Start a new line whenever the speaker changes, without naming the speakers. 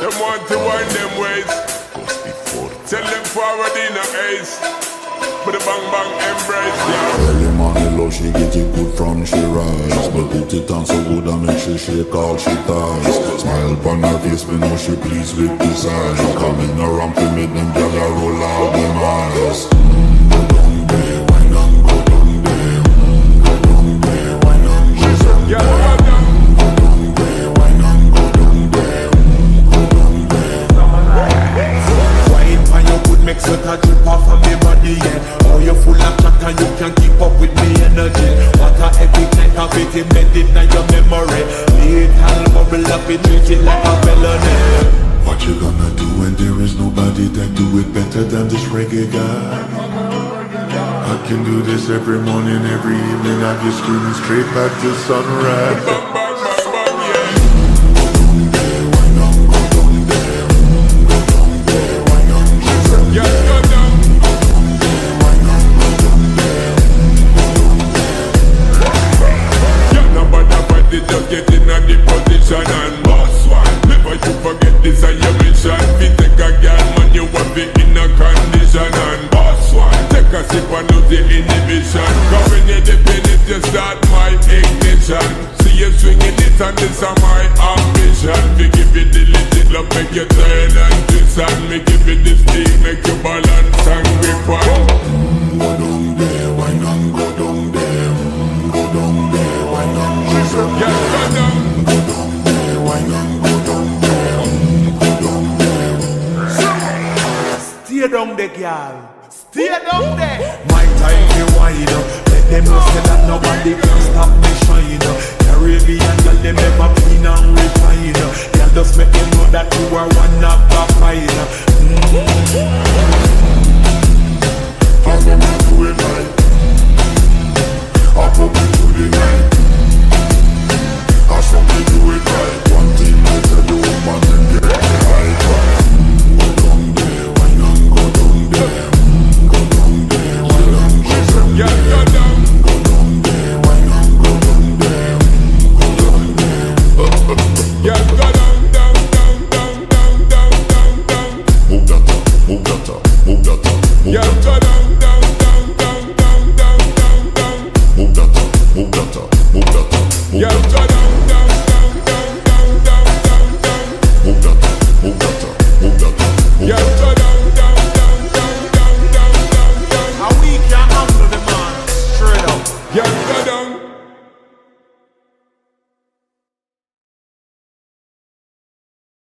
Them want to wind them ways. Tell them forward in a ace. But the bang bang embrace, yeah.
Tell your mommy love she get it good from she rise. But put it on so good and make she shake all she ties. Smile upon her face, me know she pleased with this eyes. Coming around to make them gyal roll out them eyes. Go down there, wine and go down there. Go down there, wine and go down there.
Yeah, go down.
Go down there, wine and go down there. Go down there.
Wine for your good makes you touch drip off of me body, yeah. Oh, you full of chat and you can keep up with me energy. What a epic night of it, embedded in your memory. Little bubble up, it treat it like a felony.
What you gonna do when there is nobody that do it better than this reggae guy? I can do this every morning, every evening. I get screaming straight back to sunrise.
Bang bang bang bang, yeah.
Go down there, wine on, go down there. Go down there, wine on, go down there.
Yeah, go down.
Go down there, wine on, go down there. Go down there.
Yeah, nobody fight it, just get in a the position and boss one. Never you forget this and your mission. Fi take a girl, man, you want be in a condition and boss one. Take a sip and lose the inhibition. Cause when you dip in it, you start my ignition. See you swinging it and this is my ambition. We give you the little love, make you turn and twist. And me give you the stick, make you balance and grip on.
Go down there, wine on, go down there. Go down there, wine on, go down there.
Yeah, go down.
Go down there, wine on, go down there. Go down there.
Stay down there, girl. Stay down there. My time to wind up. Let them know say that nobody can stop me shine up. Caribbean girl, them never clean and refine up.